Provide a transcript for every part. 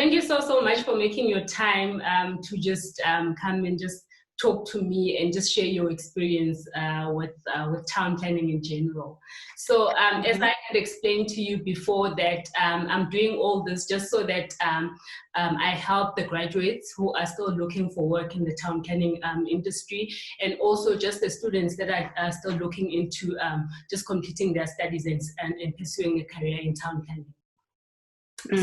thank you so much for making your time to just come and just talk to me and just share your experience with town planning in general. So as I had explained to you before that I'm doing all this just so that I help the graduates who are still looking for work in the town planning industry, and also just the students that are still looking into just completing their studies and pursuing a career in town planning.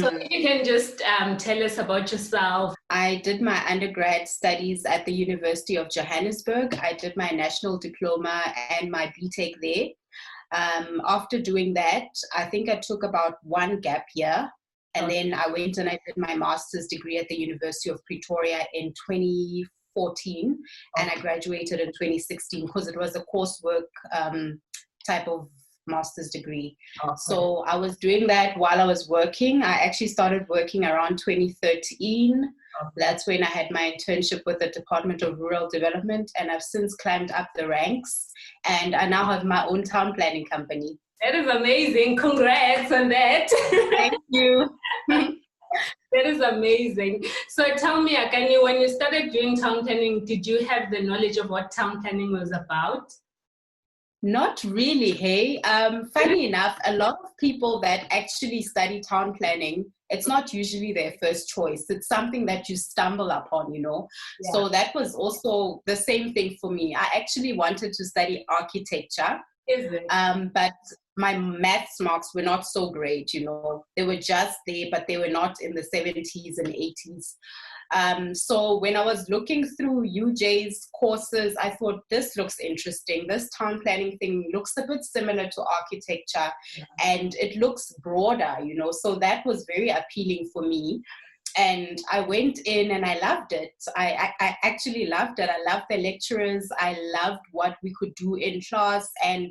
So if you can just tell us about yourself. I did my undergrad studies at the University of Johannesburg. I did my national diploma and my BTech there. After doing that, I think I took about one gap year, and then I went and I did my master's degree at the University of Pretoria in 2014, and I graduated in 2016 because it was a coursework type of master's degree. So I was doing that while I was working. I actually started working around 2013. That's when I had my internship with the Department of Rural Development, and I've since climbed up the ranks, and I now have my own town planning company. That is amazing. Congrats on that. Thank you. That is amazing. So tell me, Akani, when you started doing town planning, did you have the knowledge of what town planning was about? Not really, hey. Funny enough, a lot of people that actually study town planning, it's not usually their first choice. It's something that you stumble upon, you know. Yeah. So that was also the same thing for me. I actually wanted to study architecture. Is it? But my maths marks were not so great, you know. They were just there, but they were not in the 70s and 80s. So when I was looking through UJ's courses, I thought, this looks interesting. This town planning thing looks a bit similar to architecture, and it looks broader, you know. So that was very appealing for me. And I went in and I loved it. I actually loved it. I loved the lecturers. I loved what we could do in class. And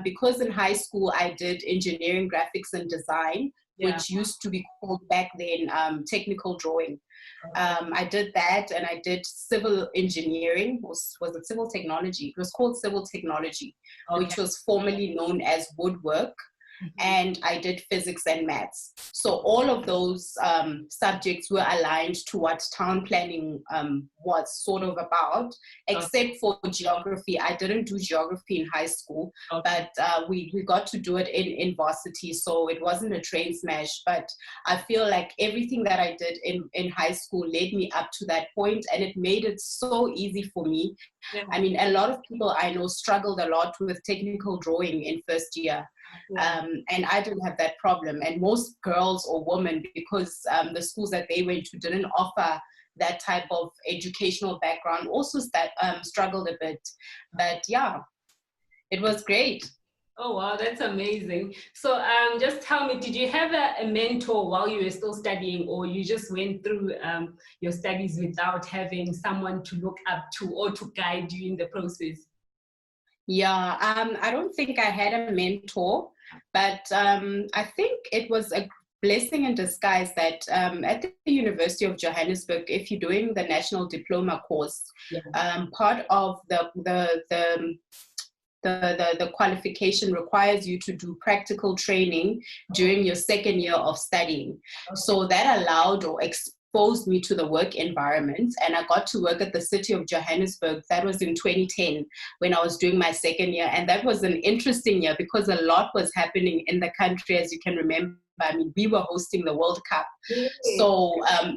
because in high school I did engineering, graphics, and design, which used to be called back then technical drawing. I did that, and I did civil engineering. Was it civil technology? It was called civil technology, which was formerly known as woodwork. And I did physics and maths. So all of those subjects were aligned to what town planning was sort of about, except for geography. I didn't do geography in high school, but we got to do it in varsity, so it wasn't a train smash. But I feel like everything that I did in high school led me up to that point, and it made it so easy for me. Yeah. I mean, a lot of people I know struggled a lot with technical drawing in first year. And I didn't have that problem, and most girls or women, because the schools that they went to didn't offer that type of educational background, also struggled a bit. But yeah, it was great. Oh wow, that's amazing. So just tell me, did you have a mentor while you were still studying, or you just went through your studies without having someone to look up to or to guide you in the process? Yeah, I don't think I had a mentor, but I think it was a blessing in disguise that at the University of Johannesburg, if you're doing the national diploma course, part of the qualification requires you to do practical training during your second year of studying. So that allowed or exposed me to the work environment, and I got to work at the City of Johannesburg. That was in 2010 when I was doing my second year, and that was an interesting year because a lot was happening in the country, as you can remember. I mean, we were hosting the World Cup. So,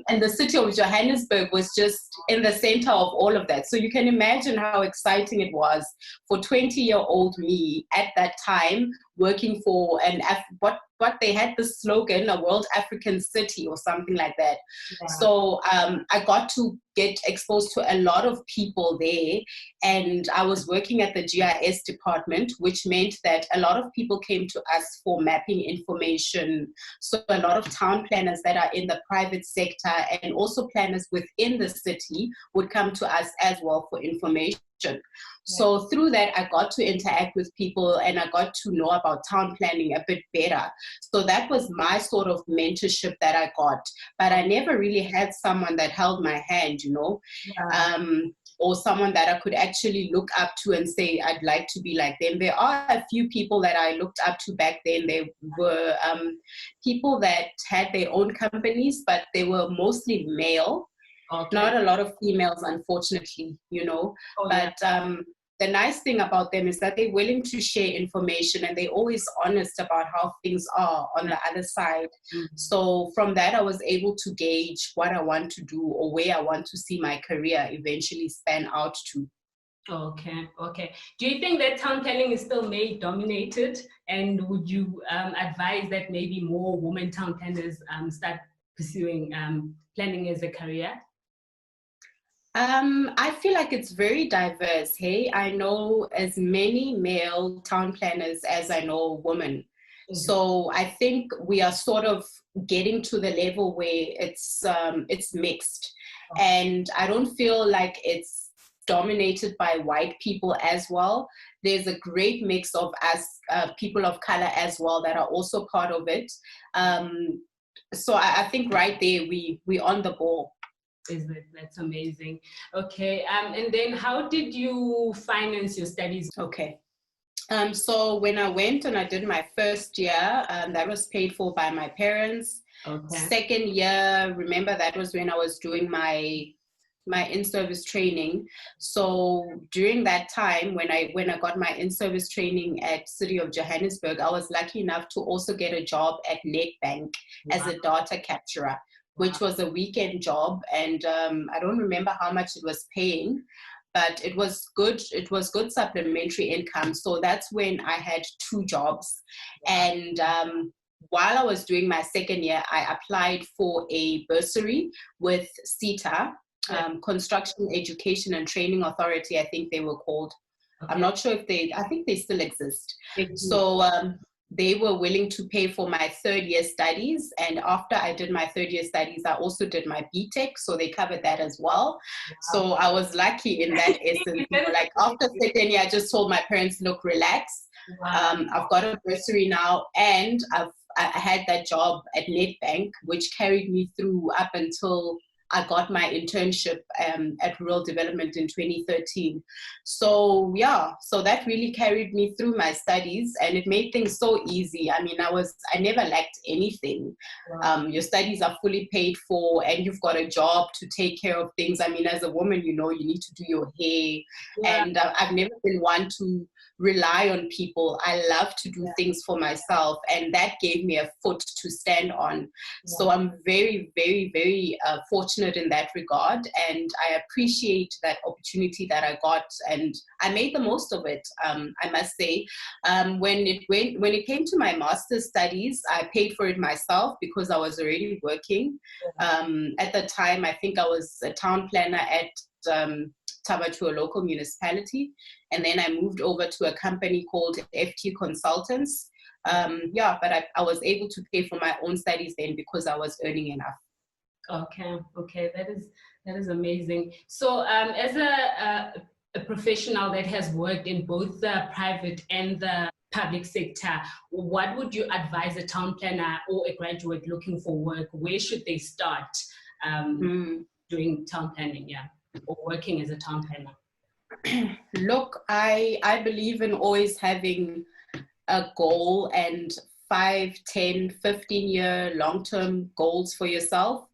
and the City of Johannesburg was just in the center of all of that. So you can imagine how exciting it was for 20-year-old me at that time, working for what they had the slogan, a World African City or something like that. Yeah. So I got to get exposed to a lot of people there, and I was working at the GIS department, which meant that a lot of people came to us for mapping information. So a lot of town planners that are in the private sector and also planners within the city would come to us as well for information. So through that, I got to interact with people, and I got to know about town planning a bit better. So that was my sort of mentorship that I got. But I never really had someone that held my hand, you know. or someone that I could actually look up to and say, I'd like to be like them. There are a few people that I looked up to back then. They were people that had their own companies, but they were mostly male. Okay. Not a lot of females, unfortunately, but the nice thing about them is that they're willing to share information, and they're always honest about how things are on the other side. So from that, I was able to gauge what I want to do or where I want to see my career eventually span out to. Okay. Do you think that town planning is still male dominated? And would you advise that maybe more women town planners start pursuing planning as a career? I feel like it's very diverse. Hey, I know as many male town planners as I know women. So I think we are sort of getting to the level where it's mixed, and I don't feel like it's dominated by white people as well. There's a great mix of us, people of color as well, that are also part of it. So I think right there we're on the ball. That's amazing. Okay, and then how did you finance your studies? Okay. So when I went and I did my first year, that was paid for by my parents. Okay. Second year, remember, that was when I was doing my in-service training. So during that time, when I got my in-service training at City of Johannesburg, I was lucky enough to also get a job at Nedbank as a data capturer, which was a weekend job, and I don't remember how much it was paying, but it was good. It was good supplementary income. So that's when I had 2 jobs. And while I was doing my second year, I applied for a bursary with CETA, Construction Education and Training Authority, I think they were called. Okay. I'm not sure if I think they still exist. So they were willing to pay for my 3rd year studies. And after I did my 3rd year studies, I also did my BTech. So they covered that as well. Wow. So I was lucky in that essence. Like after 2nd year, I just told my parents, look, relax. Wow. I've got a bursary now, and I had that job at Nedbank, which carried me through up until I got my internship at Rural Development in 2013. So so that really carried me through my studies, and it made things so easy. I mean, I never lacked anything. Wow. Your studies are fully paid for, and you've got a job to take care of things. I mean, as a woman, you need to do your hair, and I've never been one to rely on people. I love to do things for myself, and that gave me a foot to stand on. So I'm very, very, very fortunate in that regard, and I appreciate that opportunity that I got, and I made the most of it. I must say, when it came to my master's studies, I paid for it myself because I was already working. At the time, I think I was a town planner at Taba, to a local municipality, and then I moved over to a company called FT Consultants. But I was able to pay for my own studies then because I was earning enough. Okay, that is amazing. So as a professional that has worked in both the private and the public sector, what would you advise a town planner or a graduate looking for work? Where should they start doing town planning, or working as a town planner? Look, I believe in always having a goal and 5, 10, 15-year long-term goals for yourself.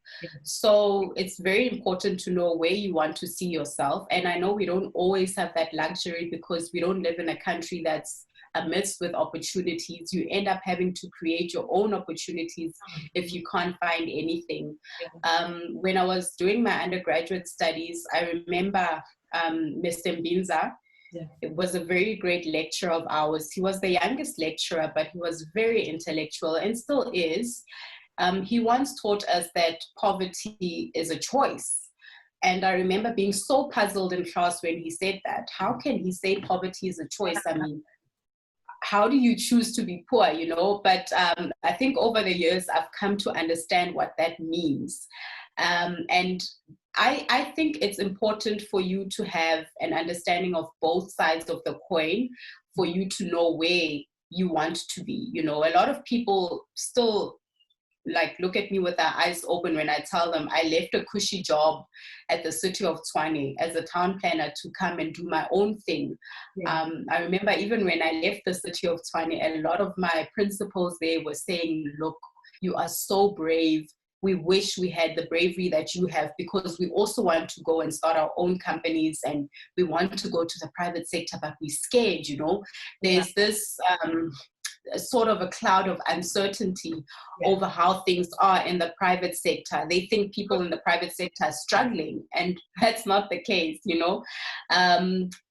So it's very important to know where you want to see yourself. And I know we don't always have that luxury because we don't live in a country that's amidst with opportunities. You end up having to create your own opportunities if you can't find anything. When I was doing my undergraduate studies, I remember Mr. Mbinza. It was a very great lecturer of ours. He was the youngest lecturer, but he was very intellectual and still is. He once taught us that poverty is a choice. And I remember being so puzzled in class when he said that. How can he say poverty is a choice? I mean, how do you choose to be poor, But I think over the years, I've come to understand what that means. And I think it's important for you to have an understanding of both sides of the coin for you to know where you want to be. A lot of people still like look at me with their eyes open when I tell them I left a cushy job at the city of Tshwane as a town planner to come and do my own thing. Yeah. I remember even when I left the city of Tshwane, a lot of my principals there were saying, look, you are so brave. We wish we had the bravery that you have, because we also want to go and start our own companies and we want to go to the private sector, but we're scared, you know. There's this sort of a cloud of uncertainty over how things are in the private sector. They think people in the private sector are struggling, and that's not the case, you know.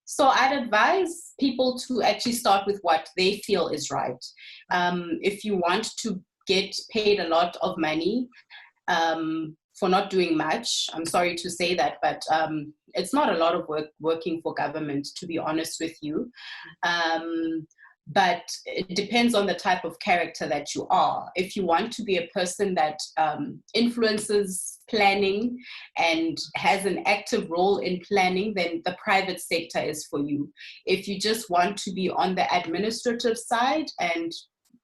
So I'd advise people to actually start with what they feel is right. If you want to get paid a lot of money for not doing much, I'm sorry to say that, but it's not a lot of work working for government, to be honest with you. But it depends on the type of character that you are. If you want to be a person that influences planning and has an active role in planning, then the private sector is for you. If you just want to be on the administrative side and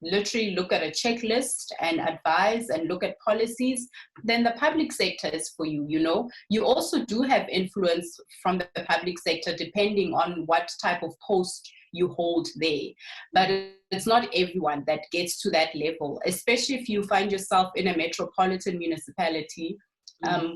literally look at a checklist and advise and look at policies, then the public sector is for you, you know. You also do have influence from the public sector depending on what type of post you hold there. But it's not everyone that gets to that level, especially if you find yourself in a metropolitan municipality,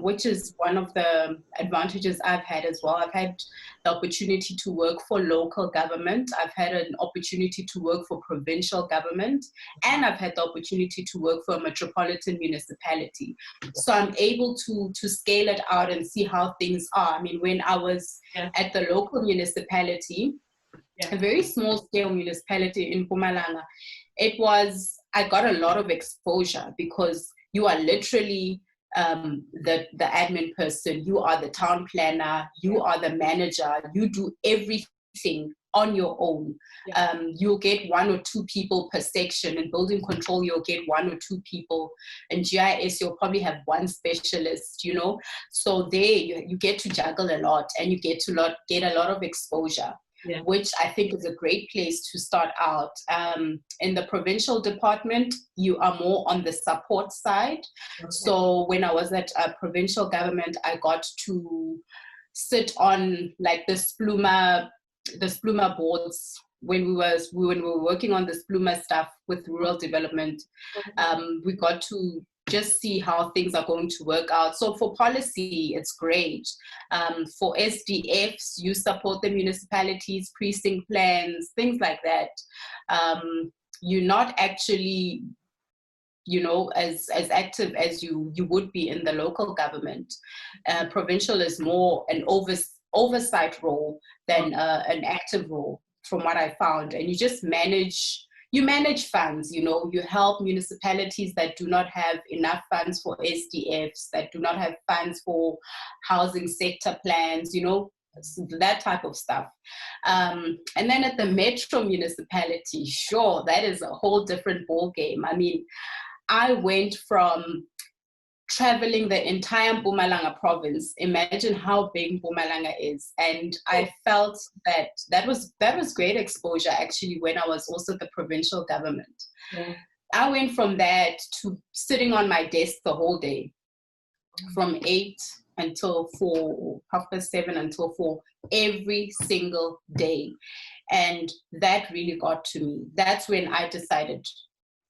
which is one of the advantages I've had as well. I've had the opportunity to work for local government. I've had an opportunity to work for provincial government, and I've had the opportunity to work for a metropolitan municipality. So I'm able to scale it out and see how things are. I mean, when I was at the local municipality, a very small scale municipality in Mpumalanga, I got a lot of exposure because you are literally the admin person, you are the town planner, you are the manager, you do everything on your own. You'll get 1 or 2 people per section. In building control, you'll get 1 or 2 people. In GIS, you'll probably have 1 specialist, you know. So there you get to juggle a lot, and you get a lot of exposure. Which I think is a great place to start out. In the provincial department, you are more on the support side. So when I was at a provincial government, I got to sit on like the Spluma boards when we were working on the Spluma stuff with rural development. We got to just see how things are going to work out. So for policy, it's great. For SDFs, you support the municipalities, precinct plans, things like that. You're not actually, you know, as active as you would be in the local government. Provincial is more an oversight role than an active role, from what I found. And you just manage funds, you know. You help municipalities that do not have enough funds for SDFs, that do not have funds for housing sector plans, you know, that type of stuff. And then at the metro municipality, sure, that is a whole different ball game. I mean, I went from traveling the entire Mpumalanga province. Imagine how big Mpumalanga is. And I felt that was great exposure actually when I was also the provincial government. I went from that to sitting on my desk the whole day, from 8 until 4, 7:30 until 4, every single day. And that really got to me. That's when I decided,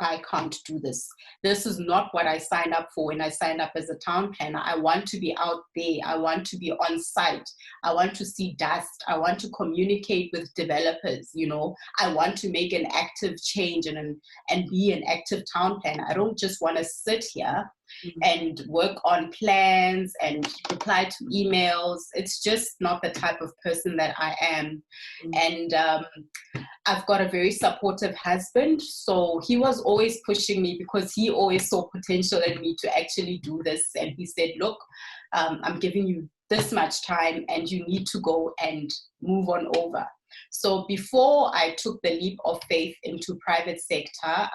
I can't do this. This is not what I signed up for when I signed up as a town planner. I want to be out there. I want to be on site. I want to see dust. I want to communicate with developers, you know. I want to make an active change and be an active town planner. I don't just want to sit here and work on plans and reply to emails. It's just not the type of person that I am. And I've got a very supportive husband, so he was always pushing me because he always saw potential in me to actually do this. And he said, look, I'm giving you this much time and you need to go and move on over. So before I took the leap of faith into private sector,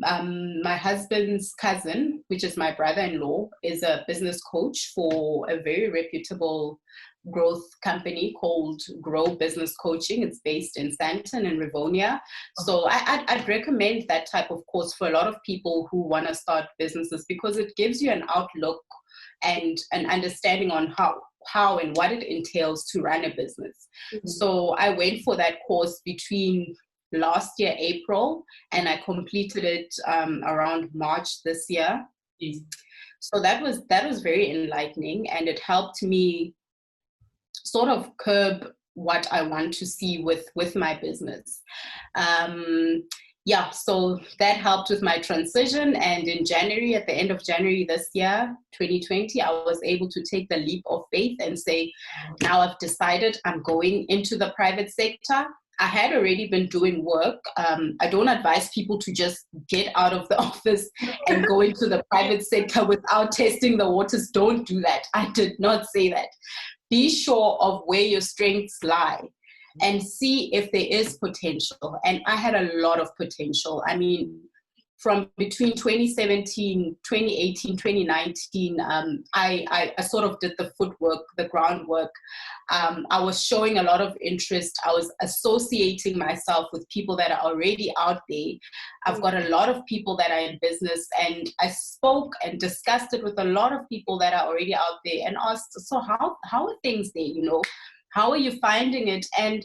my husband's cousin, which is my brother-in-law, is a business coach for a very reputable growth company called Grow Business Coaching. It's based in Sandton and Rivonia. So I'd recommend that type of course for a lot of people who want to start businesses, because it gives you an outlook and an understanding on how and what it entails to run a business. So I went for that course between last year, April, and I completed it around March this year. Yes. So that was very enlightening, and it helped me sort of curb what I want to see with my business. So that helped with my transition. And in January, at the end of January this year, 2020, I was able to take the leap of faith and say, now I've decided I'm going into the private sector. I had already been doing work. I don't advise people to just get out of the office and go into the private sector without testing the waters. Don't do that. I did not say that. Be sure of where your strengths lie and see if there is potential. And I had a lot of potential. I mean, from between 2017, 2018, 2019, I sort of did the footwork, the groundwork. I was showing a lot of interest. I was associating myself with people that are already out there. I've got a lot of people that are in business, and I spoke and discussed it with a lot of people that are already out there and asked, so how are things there, you know? How are you finding it? And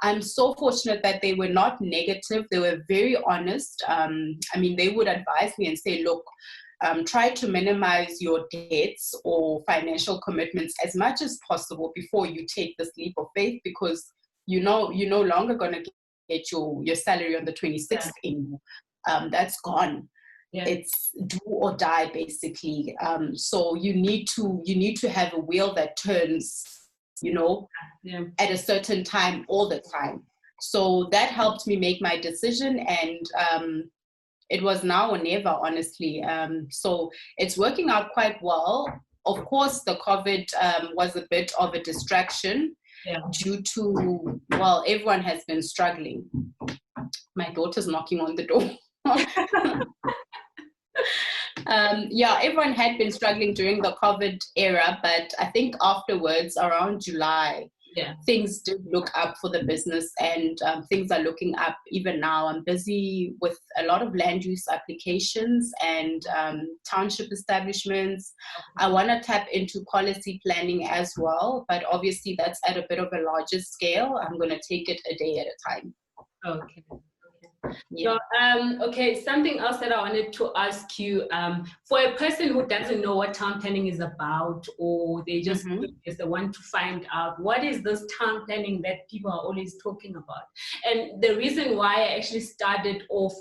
I'm so fortunate that they were not negative. They were very honest. I mean, they would advise me and say, look, try to minimize your debts or financial commitments as much as possible before you take this leap of faith, because you're no longer going to get your salary on the 26th anymore. That's gone. Yeah. It's do or die, basically. So you need to have a wheel that turns, you know, at a certain time, all the time. So that helped me make my decision, and it was now or never, honestly. So it's working out quite well. Of course, the COVID was a bit of a distraction due to, well, everyone has been struggling. My daughter's knocking on the door. Everyone had been struggling during the COVID era, but I think afterwards, around July, things did look up for the business, and things are looking up even now. I'm busy with a lot of land use applications and township establishments. I want to tap into policy planning as well, but obviously that's at a bit of a larger scale. I'm going to take it a day at a time. Okay. Yeah. So, okay, something else that I wanted to ask you, for a person who doesn't know what town planning is about, or they just they want to find out, what is this town planning that people are always talking about? And the reason why I actually started off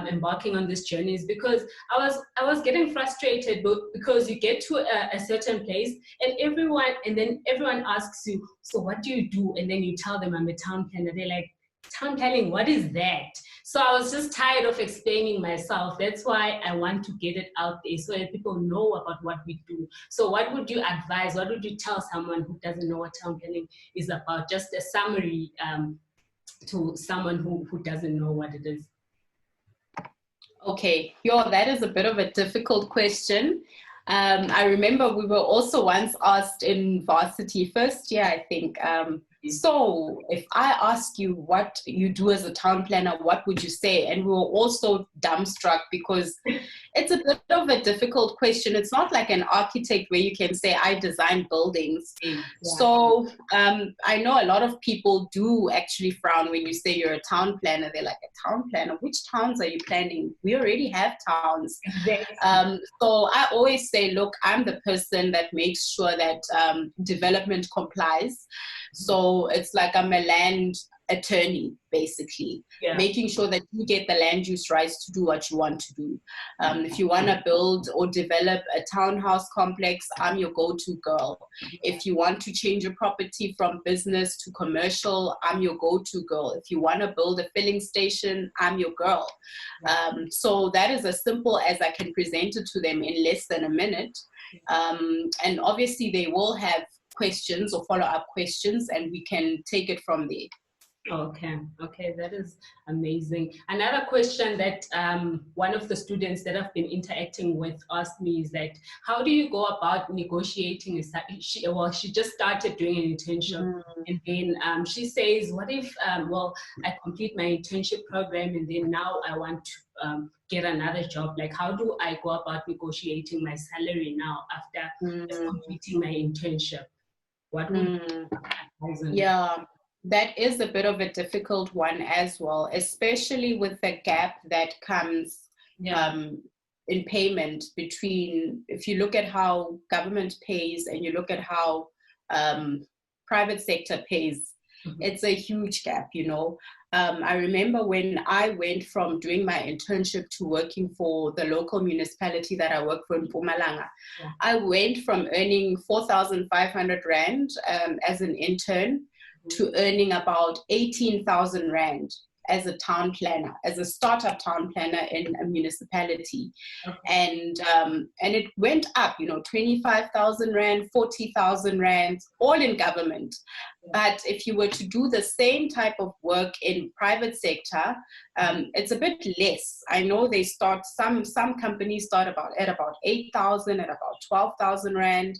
embarking on this journey is because I was getting frustrated, because you get to a certain place and then everyone asks you, so what do you do? And then you tell them I'm a town planner. They're like, town planning, what is that? So I was just tired of explaining myself. That's why I want to get it out there so that people know about what we do. So what would you advise? What would you tell someone who doesn't know what town planning is about? Just a summary to someone who doesn't know what it is. Okay, that is a bit of a difficult question. I remember we were also once asked in varsity first year, I think, so if I ask you what you do as a town planner, what would you say? And we were also dumbstruck, because it's a bit of a difficult question. It's not like an architect where you can say, I design buildings. Yeah. So I know a lot of people do actually frown when you say you're a town planner. They're like, a town planner? Which towns are you planning? We already have towns. Exactly. So I always say, look, I'm the person that makes sure that development complies. So it's like I'm a land attorney, basically, making sure that you get the land use rights to do what you want to do. If you want to build or develop a townhouse complex, I'm your go-to girl. If you want to change your property from business to commercial, I'm your go-to girl. If you want to build a filling station, I'm your girl. So that is as simple as I can present it to them in less than a minute. And obviously they will have questions or follow-up questions, and we can take it from there. Okay, okay, that is amazing. Another question that one of the students that I've been interacting with asked me is that, how do you go about negotiating she just started doing an internship, and then she says, what if, well, I complete my internship program and then now I want to get another job? Like, how do I go about negotiating my salary now after just completing my internship? What would you advise on that? Yeah, that is a bit of a difficult one as well, especially with the gap that comes in payment between, if you look at how government pays and you look at how private sector pays, it's a huge gap, you know. I remember when I went from doing my internship to working for the local municipality that I work for in Mpumalanga, I went from earning 4,500 Rand as an intern to earning about 18,000 Rand as a town planner, as a startup town planner in a municipality. And it went up, you know, 25,000 Rand, 40,000 Rand, all in government. But if you were to do the same type of work in private sector, it's a bit less. I know they start, some companies start at about 8,000, at about 12,000 Rand.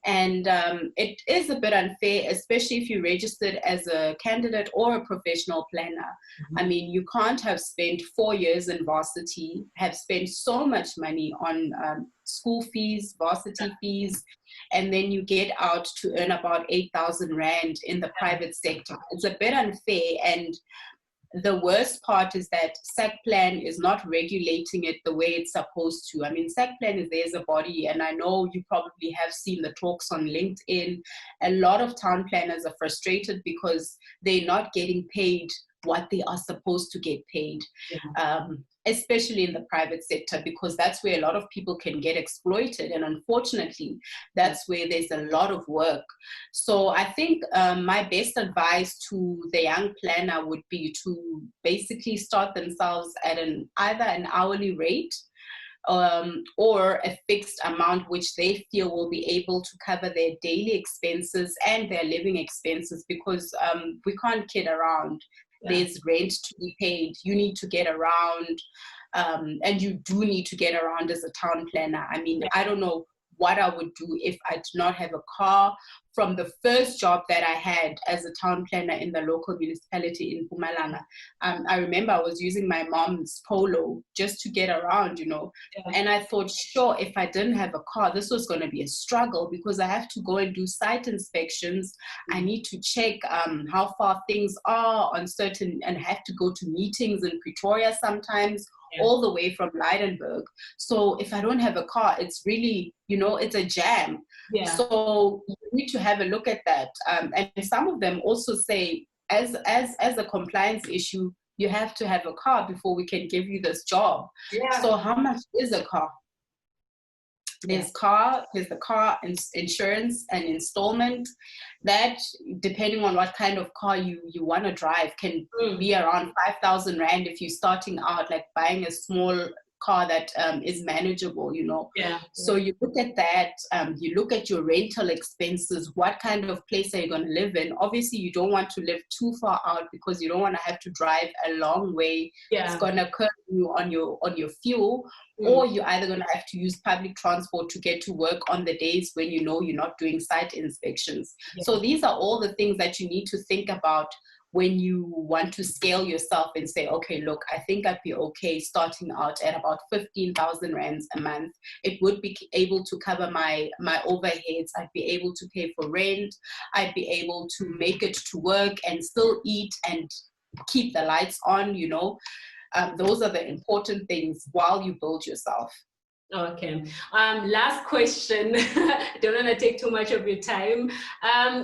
And it is a bit unfair, especially if you're registered as a candidate or a professional planner. I mean, you can't have spent 4 years in varsity, have spent so much money on school fees, varsity fees, and then you get out to earn about 8,000 Rand in the private sector. It's a bit unfair. And the worst part is that SACPlan is not regulating it the way it's supposed to. I mean, SACPlan is there as a body, and I know you probably have seen the talks on LinkedIn. A lot of town planners are frustrated because they're not getting paid what they are supposed to get paid, especially in the private sector, because that's where a lot of people can get exploited. And unfortunately, that's where there's a lot of work. So I think my best advice to the young planner would be to basically start themselves at either an hourly rate or a fixed amount which they feel will be able to cover their daily expenses and their living expenses, because we can't kid around. There's rent to be paid. You need to get around, and you do need to get around as a town planner. I mean, I don't know what I would do if I did not have a car. From the first job that I had as a town planner in the local municipality in Mpumalanga, I remember I was using my mom's Polo just to get around, you know. And I thought, sure, if I didn't have a car, this was going to be a struggle, because I have to go and do site inspections. I need to check how far things are on certain, and have to go to meetings in Pretoria sometimes, all the way from Leidenburg. So if I don't have a car, it's really, you know, it's a jam. So you need to have a look at that. And some of them also say, as a compliance issue, you have to have a car before we can give you this job. So how much is a car? There's the car insurance and installment. That, depending on what kind of car you want to drive, can be around 5,000 Rand if you're starting out, like buying a small car that is manageable, you know. So you look at that, you look at your rental expenses. What kind of place are you going to live in? Obviously, you don't want to live too far out, because you don't want to have to drive a long way. It's going to curb you on your fuel. Or you're either going to have to use public transport to get to work on the days when you know you're not doing site inspections. So these are all the things that you need to think about when you want to scale yourself and say, okay, look, I think I'd be okay starting out at about 15,000 Rands a month. It would be able to cover my overheads. I'd be able to pay for rent. I'd be able to make it to work and still eat and keep the lights on, you know. Those are the important things while you build yourself. Okay. Last question. I don't want to take too much of your time.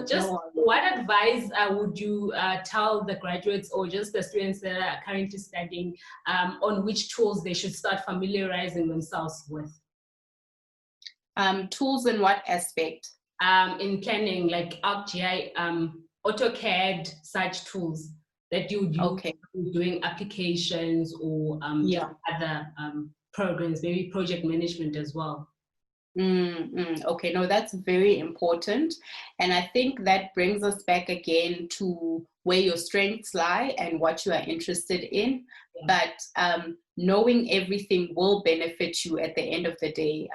Just what advice would you tell the graduates or just the students that are currently studying on which tools they should start familiarizing themselves with? Tools in what aspect? In planning, like ArcGIS, AutoCAD, such tools that you would use doing applications or other programs, maybe project management as well. Okay, no, that's very important. And I think that brings us back again to where your strengths lie and what you are interested in. But knowing everything will benefit you at the end of the day.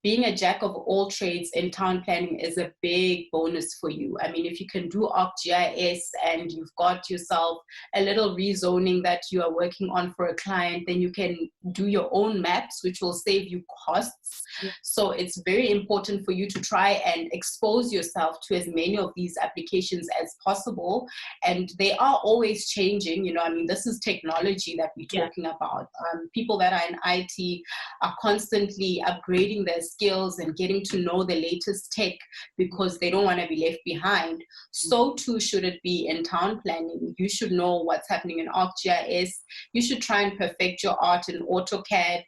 Being a jack of all trades in town planning is a big bonus for you. I mean, if you can do ArcGIS and you've got yourself a little rezoning that you are working on for a client, then you can do your own maps, which will save you costs. So it's very important for you to try and expose yourself to as many of these applications as possible. And they are always changing. You know, I mean, this is technology that we're talking about. People that are in IT are constantly upgrading their skills and getting to know the latest tech because they don't want to be left behind. So too should it be in town planning. You should know what's happening in ArcGIS. You should try and perfect your art in AutoCAD.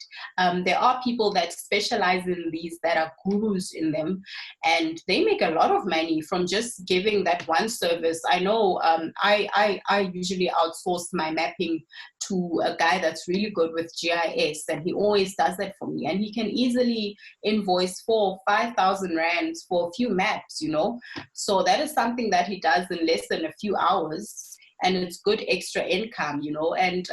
There are people that specialize in these, that are gurus in them, and they make a lot of money from just giving that one service. I know I usually outsource my mapping to a guy that's really good with GIS, and he always does that for me, and he can easily invoice 4,000 or 5,000 rands for a few maps, you know. So that is something that he does in less than a few hours, and it's good extra income, you know. And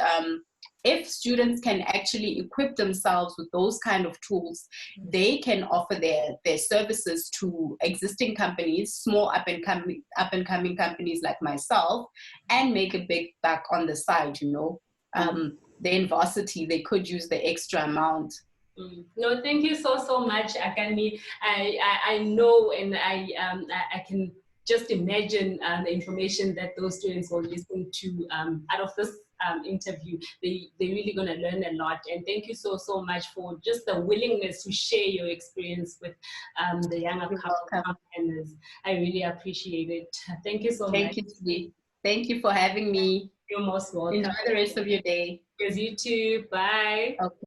if students can actually equip themselves with those kind of tools, they can offer their services to existing companies, small up and coming companies like myself, and make a big buck on the side, you know. They're in varsity, they could use the extra amount. No, thank you so much, Akani. I know, and I can just imagine the information that those students will listen to out of this interview. They're really going to learn a lot. And thank you so much for just the willingness to share your experience with the young upcomers. I really appreciate it. Thank you so much. Thank you, Sri. Thank you for having me. You're most welcome. Enjoy the rest of your day. Yes, you too. Bye. Okay.